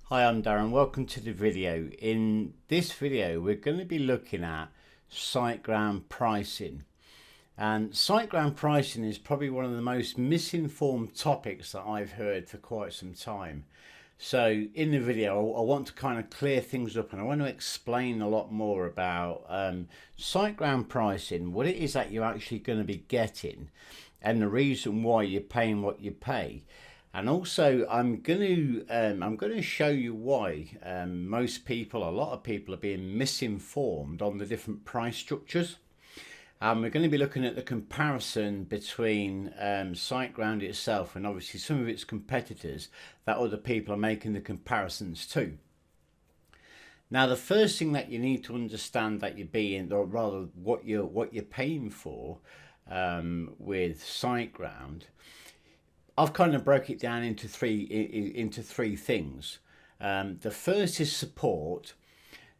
Hi, I'm Darren. Welcome to the video. In this video, we're going to be looking at SiteGround pricing. And SiteGround pricing is probably one of the most misinformed topics that I've heard for quite some time. So in the video, I want to kind of clear things up and I want to explain a lot more about SiteGround pricing, what it is that you're actually going to be getting, and the reason why you're paying what you pay. And also, I'm going to show you why a lot of people are being misinformed on the different price structures. We're going to be looking at the comparison between SiteGround itself and obviously some of its competitors that other people are making the comparisons to. Now, the first thing that you need to understand that you're being, or rather what you're paying for with SiteGround, I've kind of broke it down into three things. The first is support.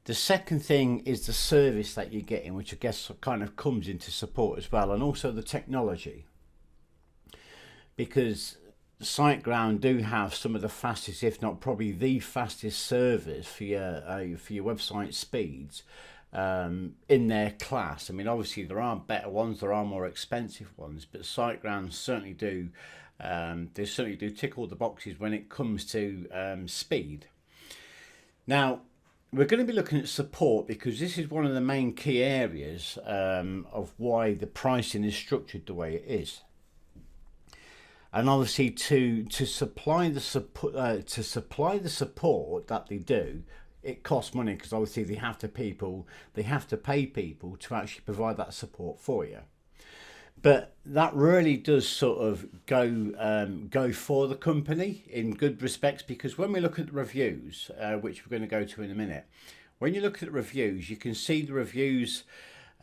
The second thing is the service that you're getting, which I guess kind of comes into support as well, and also the technology. Because SiteGround do have some of the fastest, if not probably the fastest servers for your website speeds in their class. I mean, obviously there are better ones, there are more expensive ones, but SiteGround certainly do. They certainly do tick all the boxes when it comes to speed. Now, we're going to be looking at support because this is one of the main key areas of why the pricing is structured the way it is. And obviously, to supply the support that they do, it costs money because obviously they have to pay people to actually provide that support for you. But that really does sort of go for the company in good respects, because when we look at the reviews, which we're going to go to in a minute, when you look at the reviews, you can see the reviews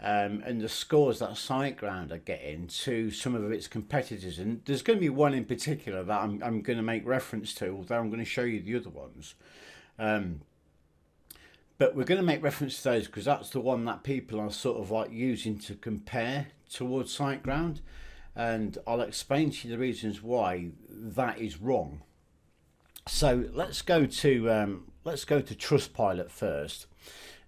and the scores that SiteGround are getting to some of its competitors. And there's going to be one in particular that I'm going to make reference to, although I'm going to show you the other ones. But we're going to make reference to those because that's the one that people are sort of like using to compare towards SiteGround, and I'll explain to you the reasons why that is wrong. So let's go to Trustpilot first,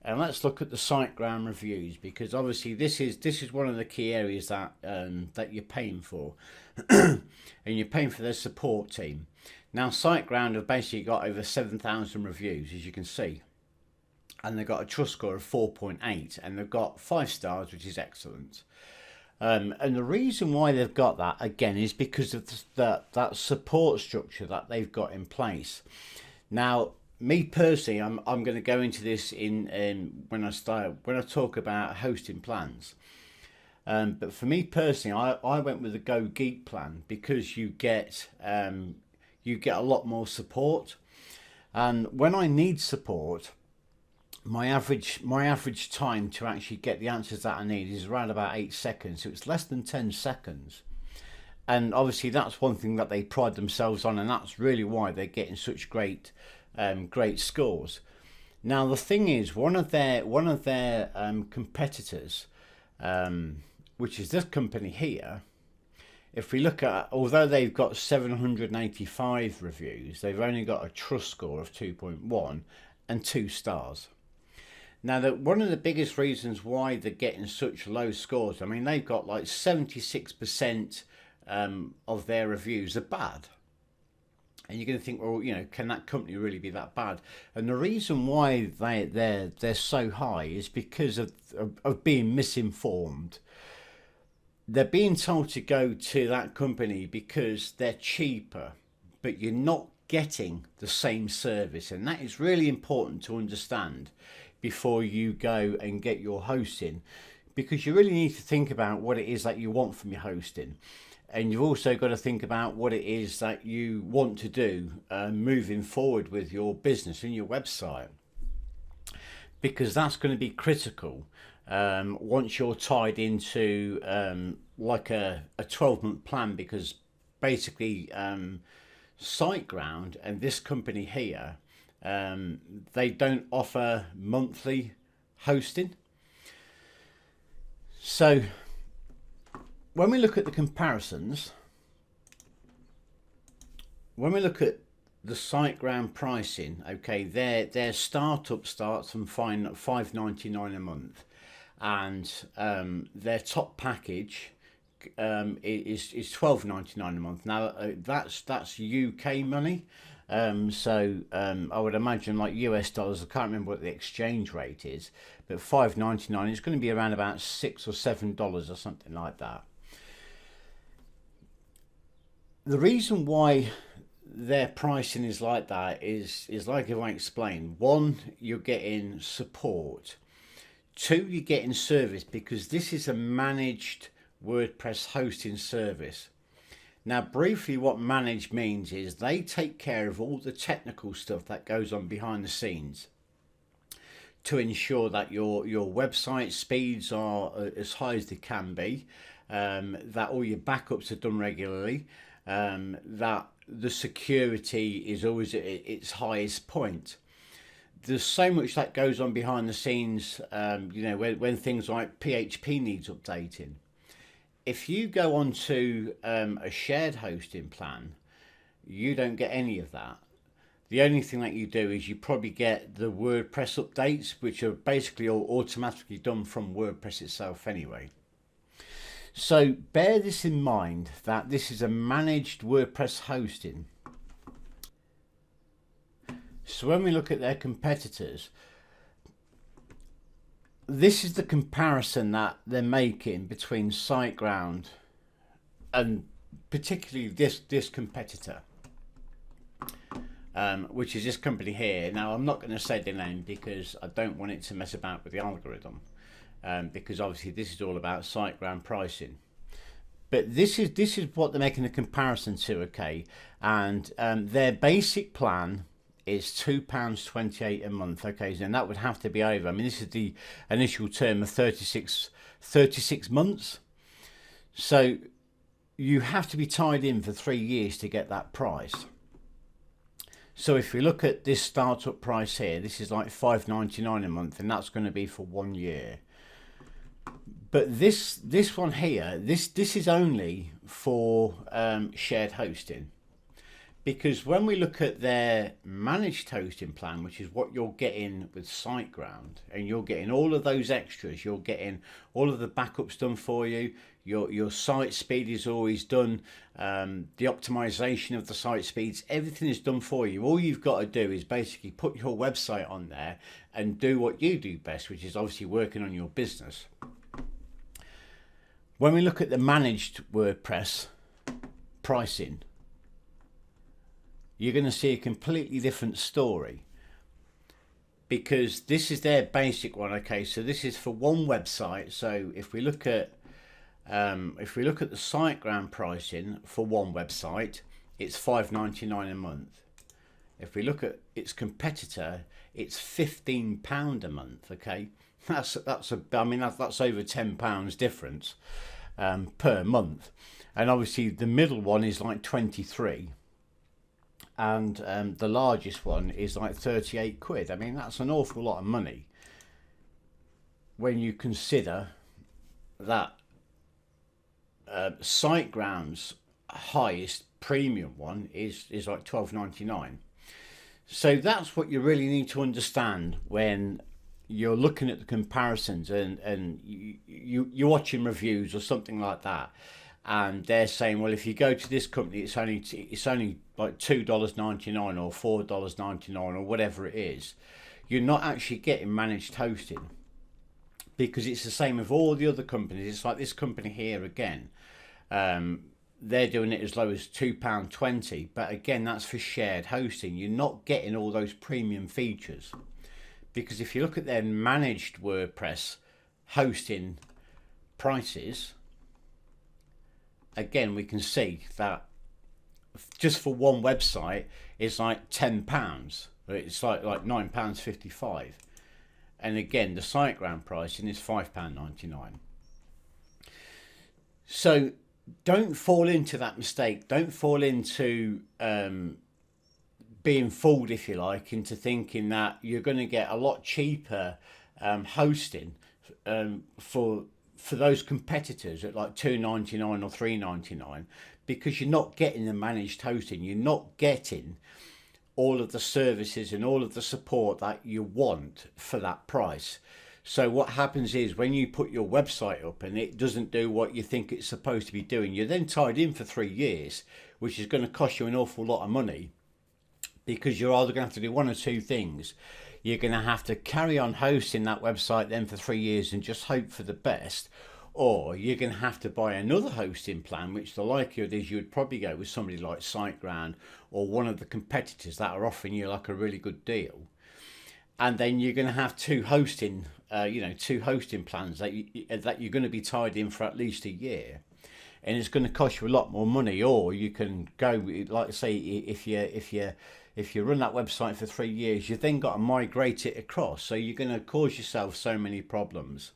and let's look at the SiteGround reviews, because obviously this is one of the key areas that that you're paying for, and you're paying for their support team. Now, SiteGround have basically got over 7,000 reviews, as you can see. And they've got a trust score of 4.8, and they've got 5 stars, which is excellent. And the reason why they've got that, again, is because of that support structure that they've got in place. Now, me personally, I'm going to go into this in when I talk about hosting plans. But for me personally, I went with the Go Geek plan because you get a lot more support. And when I need support, my average time to actually get the answers that I need is around about 8 seconds. So it's less than 10 seconds. And obviously that's one thing that they pride themselves on, and that's really why they're getting such great scores. Now, the thing is, one of their competitors, which is this company here, if we look at, although they've got 785 reviews, they've only got a trust score of 2.1 and 2 stars. Now, one of the biggest reasons why they're getting such low scores, I mean, they've got like 76% of their reviews are bad. And you're going to think, well, you know, can that company really be that bad? And the reason why they're so high is because of being misinformed. They're being told to go to that company because they're cheaper, but you're not getting the same service. And that is really important to understand before you go and get your hosting, because you really need to think about what it is that you want from your hosting, and you've also got to think about what it is that you want to do moving forward with your business and your website, because that's going to be critical once you're tied into like a 12-month plan, because basically SiteGround and this company here, they don't offer monthly hosting. So when we look at the comparisons, when we look at the SiteGround pricing, okay, their startup starts from $5.99 a month, and their top package is $12.99 a month. Now that's UK money. I would imagine like US dollars. I can't remember what the exchange rate is, but $5.99 is going to be around about $6 or $7 or something like that. The reason why their pricing is like that is like if I explain. One, you're getting support. Two, you're getting service, because this is a managed WordPress hosting service. Now, briefly, what managed means is they take care of all the technical stuff that goes on behind the scenes to ensure that your website speeds are as high as they can be, that all your backups are done regularly, that the security is always at its highest point. There's so much that goes on behind the scenes, when things like PHP needs updating. If you go onto a shared hosting plan, you don't get any of that. The only thing that you do is you probably get the WordPress updates, which are basically all automatically done from WordPress itself anyway. So bear this in mind, that this is a managed WordPress hosting. So when we look at their competitors, this is the comparison that they're making between SiteGround and particularly this competitor, which is this company here. Now, I'm not going to say the name because I don't want it to mess about with the algorithm, because obviously this is all about SiteGround pricing. But this is what they're making a comparison to, okay? And their basic plan is £2.28 a month, okay? And that would have to be over. I mean, this is the initial term of 36 months. So you have to be tied in for 3 years to get that price. So if we look at this startup price here, this is like $5.99 a month, and that's going to be for 1 year. But this one here, this is only for shared hosting. Because when we look at their managed hosting plan, which is what you're getting with SiteGround, and you're getting all of those extras, you're getting all of the backups done for you, your site speed is always done, the optimization of the site speeds, everything is done for you. All you've got to do is basically put your website on there and do what you do best, which is obviously working on your business. When we look at the managed WordPress pricing, you're going to see a completely different story, because this is their basic one. Okay, so this is for one website. So if we look at the SiteGround pricing for one website, it's $5.99 a month. If we look at its competitor, it's £15 a month. Okay, that's over £10 difference per month, and obviously the middle one is like 23. And the largest one is like 38 quid. I mean, that's an awful lot of money when you consider that SiteGround's highest premium one is like $12.99. So that's what you really need to understand when you're looking at the comparisons, and you're watching reviews or something like that, and they're saying, well, if you go to this company, it's only like $2.99 or $4.99 or whatever it is. You're not actually getting managed hosting, because it's the same with all the other companies. It's like this company here again. They're doing it as low as £2.20, but again, that's for shared hosting. You're not getting all those premium features, because if you look at their managed WordPress hosting prices, again, we can see that just for one website, it's like £10. It's like £9.55. And again, the SiteGround pricing is £5.99. So don't fall into that mistake. Don't fall into being fooled, if you like, into thinking that you're going to get a lot cheaper hosting for those competitors at like $2.99 or $3.99, because you're not getting the managed hosting. You're not getting all of the services and all of the support that you want for that price. So what happens is when you put your website up and it doesn't do what you think it's supposed to be doing, you're then tied in for 3 years, which is going to cost you an awful lot of money, because you're either going to have to do one or two things. You're going to have to carry on hosting that website then for 3 years and just hope for the best, or you're going to have to buy another hosting plan, which the likelihood is you would probably go with somebody like SiteGround or one of the competitors that are offering you like a really good deal. And then you're going to have two hosting plans that you're going to be tied in for at least a year, and it's going to cost you a lot more money. Or you can go, like I say, if you run that website for 3 years, you've then got to migrate it across, so you're going to cause yourself so many problems.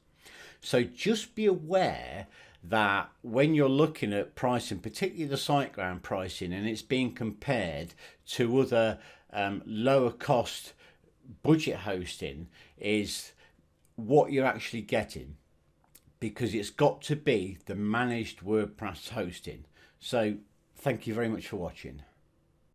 So just be aware that when you're looking at pricing, particularly the SiteGround pricing, and it's being compared to other lower cost budget hosting, is what you're actually getting, because it's got to be the managed WordPress hosting. So thank you very much for watching.